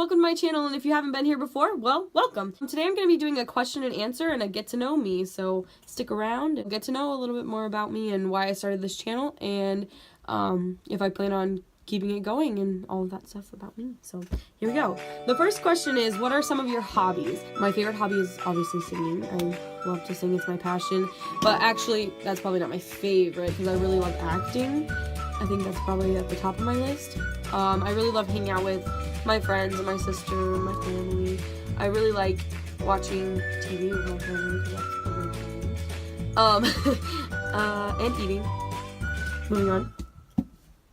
welcome to my channel, and if you haven't been here before, well, welcome. Today I'm going to be doing a question and answer and a get to know me, so stick around and get to know a little bit more about me and why I started this channel, and if I plan on keeping it going and all of that stuff about me. So here we go. The first question is, what are some of your hobbies? My favorite hobby is obviously singing. I love to sing, it's my passion, but actually that's probably not my favorite because I really love acting. I think that's probably at the top of my list. I really love hanging out with my friends and my sister and my family. I really like watching TV with my family because that's really fun. And eating. Moving on.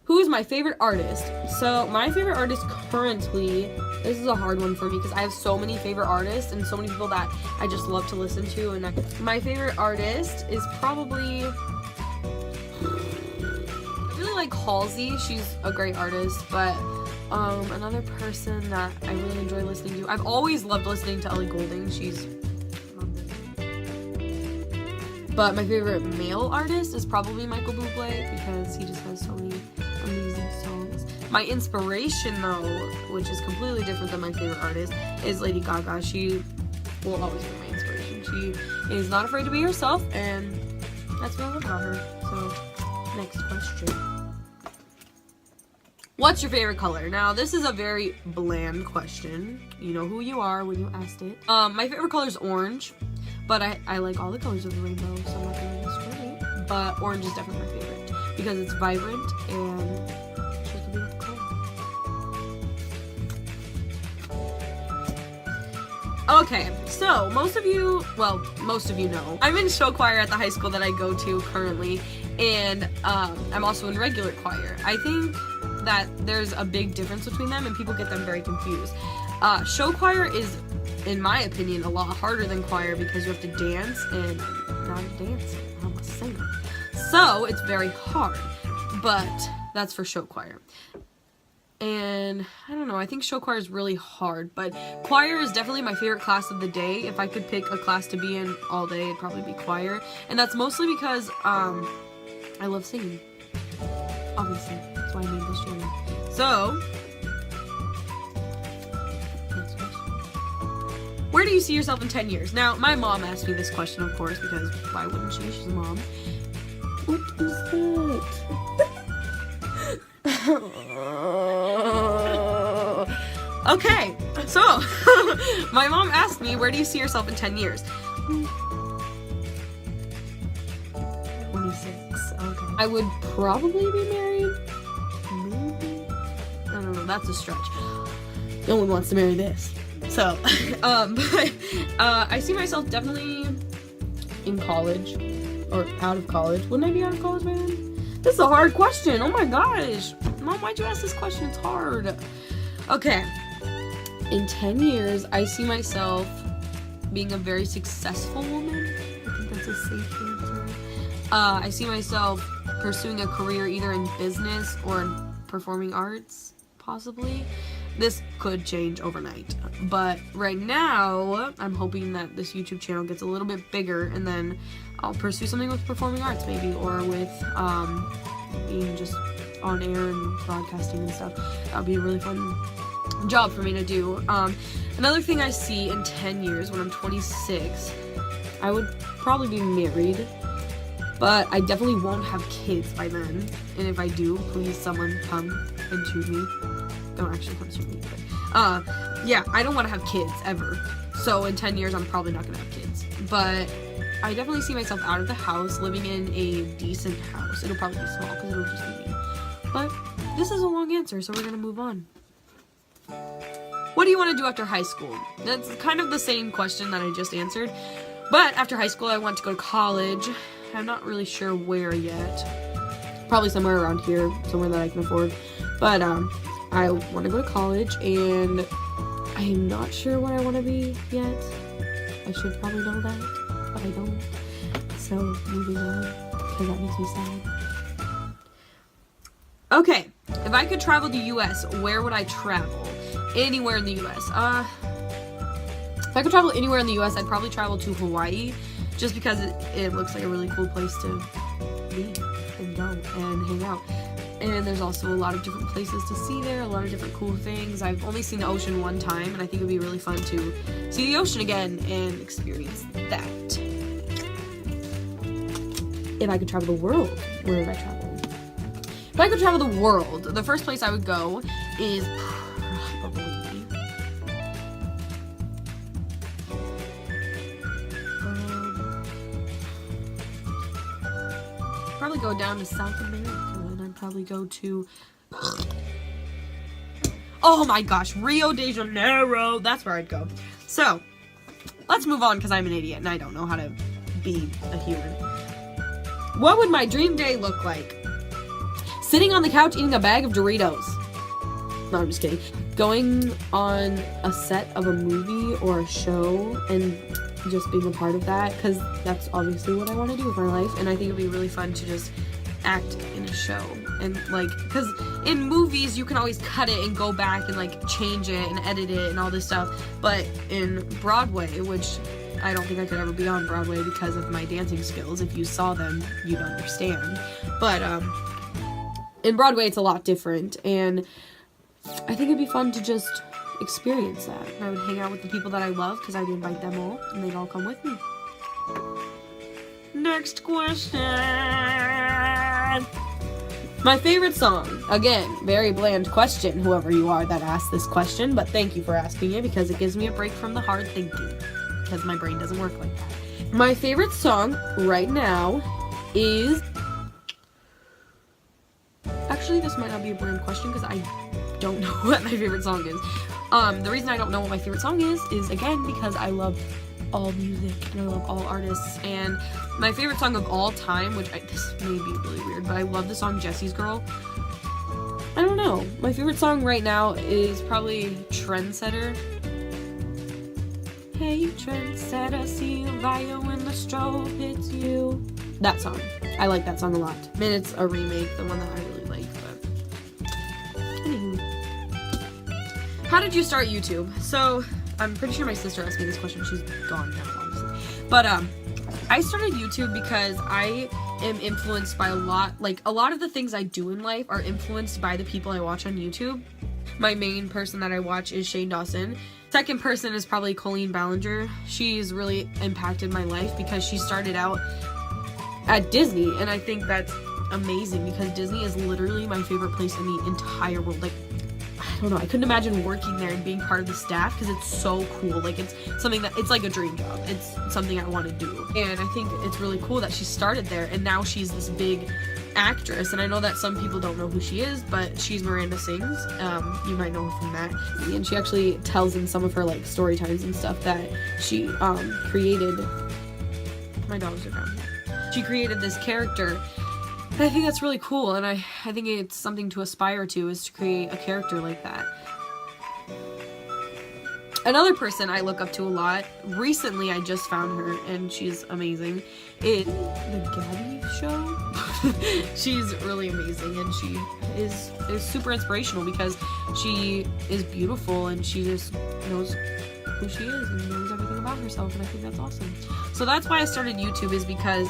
Who is my favorite artist? So my favorite artist currently, this is a hard one for me because I have so many favorite artists and so many people that I just love to listen to. And my favorite artist is probably, I really like Halsey. She's a great artist, but another person that I really enjoy listening to, I've always loved listening to Ellie Goulding. She's but my favorite male artist is probably Michael Bublé because he just has so many amazing songs. My inspiration though, which is completely different than my favorite artist, is Lady Gaga. She will always be my inspiration. She is not afraid to be herself, and that's what I love about her. So, next question. What's your favorite color? Now, this is a very bland question. You know who you are when you asked it. My favorite color is orange, but I like all the colors of the rainbow, so I'm not gonna discriminate. But orange is definitely my favorite because it's vibrant and it's just a beautiful color. Okay, so most of you know, I'm in show choir at the high school that I go to currently, and I'm also in regular choir. I think that there's a big difference between them and people get them very confused. Show choir is, in my opinion, a lot harder than choir because you have to dance, and I'm not a dancer, I'm a singer. So it's very hard, but that's for show choir. And I don't know, I think show choir is really hard, but choir is definitely my favorite class of the day. If I could pick a class to be in all day, it'd probably be choir. And that's mostly because I love singing. Obviously, that's why I made this channel. So, next question. Where do you see yourself in 10 years? Now, my mom asked me this question, of course, because why wouldn't she? She's a mom. What is that? Okay, so, my mom asked me, where do you see yourself in 10 years? 26, okay. I would probably be married, maybe? I don't know, that's a stretch. No one wants to marry this. So, but I see myself definitely in college, or out of college. Wouldn't I be out of college by then? This is a hard question, oh my gosh. Mom, why'd you ask this question? It's hard. Okay, in 10 years, I see myself being a very successful woman. I think that's a safe answer. I see myself pursuing a career either in business or in performing arts, possibly. This could change overnight, but right now, I'm hoping that this YouTube channel gets a little bit bigger, and then I'll pursue something with performing arts, maybe, or with being just on air and broadcasting and stuff. That would be a really fun job for me to do. Another thing I see in 10 years, when I'm 26, I would probably be married, but I definitely won't have kids by then. And if I do, please someone come and shoot me. Don't actually come shoot me, but yeah, I don't want to have kids ever. So in 10 years, I'm probably not gonna have kids. But I definitely see myself out of the house, living in a decent house. It'll probably be small because it'll just be me. But this is a long answer, so we're gonna move on. What do you want to do after high school? That's kind of the same question that I just answered. But after high school, I want to go to college. I'm not really sure where yet. Probably somewhere around here, somewhere that I can afford. But I want to go to college, and I'm not sure what I want to be yet. I should probably know that, but I don't. So, moving on, because that makes me sad. Okay, if I could travel the US, where would I travel? Anywhere in the US. If I could travel anywhere in the US, I'd probably travel to Hawaii, just because it looks like a really cool place to be and go and hang out. And there's also a lot of different places to see there, a lot of different cool things. I've only seen the ocean one time, and I think it would be really fun to see the ocean again and experience that. If I could travel the world, where would I travel? If I could travel the world, the first place I would go is probably go down to South America, and I'd probably go to, oh my gosh, Rio de Janeiro. That's where I'd go. So let's move on, because I'm an idiot and I don't know how to be a human. What would my dream day look like? Sitting on the couch eating a bag of Doritos. No, I'm just kidding. Going on a set of a movie or a show and just being a part of that, because that's obviously what I want to do with my life, and I think it'd be really fun to just act in a show. And like, because in movies you can always cut it and go back and like change it and edit it and all this stuff, but in Broadway, which I don't think I could ever be on Broadway because of my dancing skills. If you saw them, you'd understand. But in Broadway it's a lot different, and I think it'd be fun to just experience that. And I would hang out with the people that I love, because I would invite them all and they'd all come with me. Next question. My favorite song. Again, very bland question, whoever you are that asked this question, but thank you for asking it, because it gives me a break from the hard thinking, because my brain doesn't work like that. My favorite song right now is, actually this might not be a bland question because I don't know what my favorite song is. The reason I don't know what my favorite song is again because I love all music and I love all artists, and my favorite song of all time, which this may be really weird, but I love the song Jesse's Girl. I don't know. My favorite song right now is probably Trendsetter. Hey Trendsetter, see you via when the strobe hits you. That song. I like that song a lot. I mean, it's a remake, the one that I really like, but anywho. How did you start YouTube? So, I'm pretty sure my sister asked me this question. She's gone now, obviously. But, I started YouTube because I am influenced by a lot of the things I do in life are influenced by the people I watch on YouTube. My main person that I watch is Shane Dawson. Second person is probably Colleen Ballinger. She's really impacted my life because she started out at Disney, and I think that's amazing because Disney is literally my favorite place in the entire world. Like, I don't know, I couldn't imagine working there and being part of the staff because it's so cool. Like, it's something that, it's like a dream job. It's something I want to do. And I think it's really cool that she started there and now she's this big actress. And I know that some people don't know who she is, but she's Miranda Sings. You might know her from that. And she actually tells in some of her like story times and stuff that she created. My dogs are down here. She created this character. And I think that's really cool, and I think it's something to aspire to, is to create a character like that. Another person I look up to a lot, recently I just found her, and she's amazing, is the Gabby Show. She's really amazing, and she is super inspirational because she is beautiful, and she just knows who she is and knows everything about herself, and I think that's awesome. So that's why I started YouTube, is because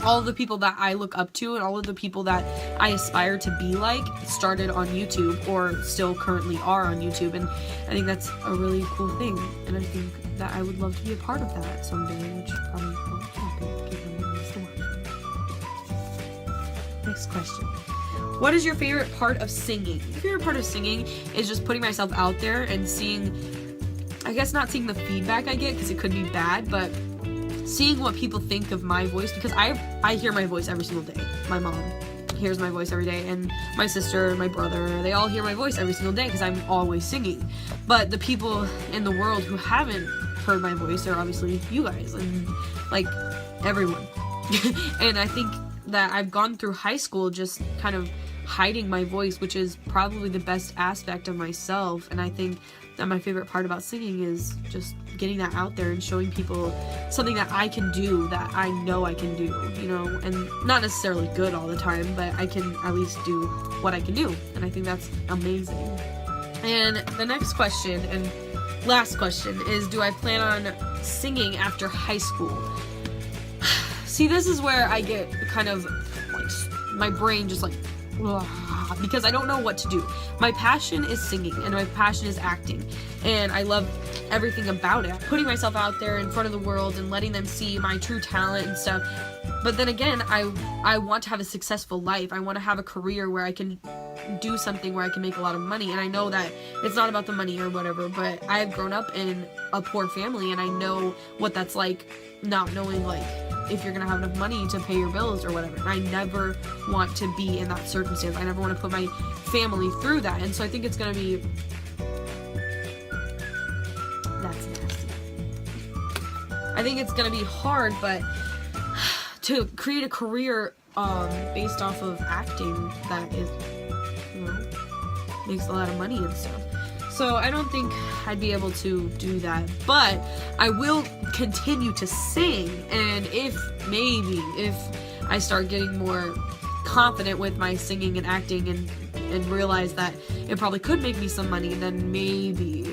all of the people that I look up to and all of the people that I aspire to be like started on YouTube or still currently are on YouTube, and I think that's a really cool thing, and I think that I would love to be a part of that someday, which probably won't happen given my story. Next question. What is your favorite part of singing? My favorite part of singing is just putting myself out there and seeing, I guess not seeing the feedback I get because it could be bad, but seeing what people think of my voice, because I hear my voice every single day. My mom hears my voice every day, and my sister, my brother, they all hear my voice every single day because I'm always singing. But the people in the world who haven't heard my voice are obviously you guys and like everyone. And I think that I've gone through high school just kind of hiding my voice, which is probably the best aspect of myself, and I think that my favorite part about singing is just getting that out there and showing people something that I can do, that I know I can do, you know, and not necessarily good all the time, but I can at least do what I can do, and I think that's amazing. And the next question, and last question, is do I plan on singing after high school? See, this is where I get kind of, like, my brain just, like, because I don't know what to do. My passion is singing and my passion is acting, and I love everything about it. Putting myself out there in front of the world and letting them see my true talent and stuff. But then again, I want to have a successful life. I want to have a career where I can do something where I can make a lot of money. And I know that it's not about the money or whatever, but I've grown up in a poor family, and I know what that's like, not knowing like if you're gonna have enough money to pay your bills or whatever. And I never want to be in that circumstance. I never want to put my family through that. And so I think it's gonna be, that's nasty. I think it's gonna be hard, but to create a career based off of acting that is, you know, makes a lot of money and stuff. So I don't think I'd be able to do that, but I will continue to sing. And if I start getting more confident with my singing and acting and realize that it probably could make me some money, then maybe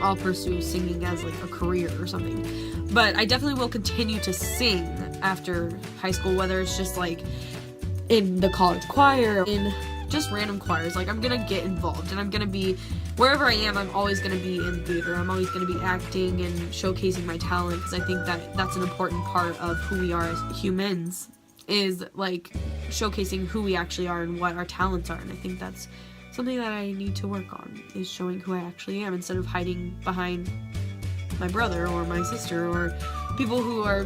I'll pursue singing as like a career or something. But I definitely will continue to sing after high school, whether it's just like in the college choir, in just random choirs. Like, I'm gonna get involved, and I'm gonna be, wherever I am, I'm always gonna be in theater. I'm always gonna be acting and showcasing my talent, because I think that that's an important part of who we are as humans, is like showcasing who we actually are and what our talents are. And I think that's something that I need to work on, is showing who I actually am instead of hiding behind my brother or my sister or people who are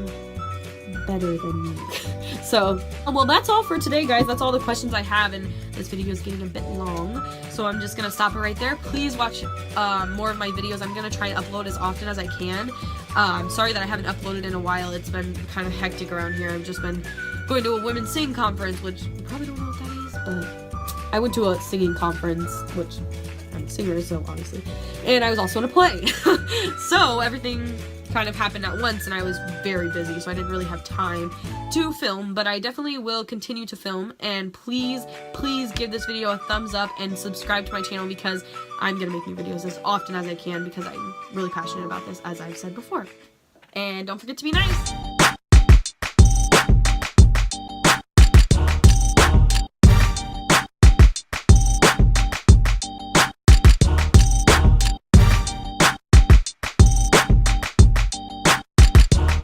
better than me. So, well, that's all for today, guys. That's all the questions I have, and this video is getting a bit long, so I'm just gonna stop it right there. Please watch more of my videos. I'm gonna try and upload as often as I can. I'm sorry that I haven't uploaded in a while. It's been kind of hectic around here. I've just been going to a women's sing conference, which you probably don't know what that is, but I went to a singing conference, which I'm a singer, so obviously, and I was also in a play. So everything kind of happened at once, and I was very busy, so I didn't really have time to film, but I definitely will continue to film. And please give this video a thumbs up and subscribe to my channel, because I'm gonna make new videos as often as I can, because I'm really passionate about this, as I've said before. And don't forget to be nice.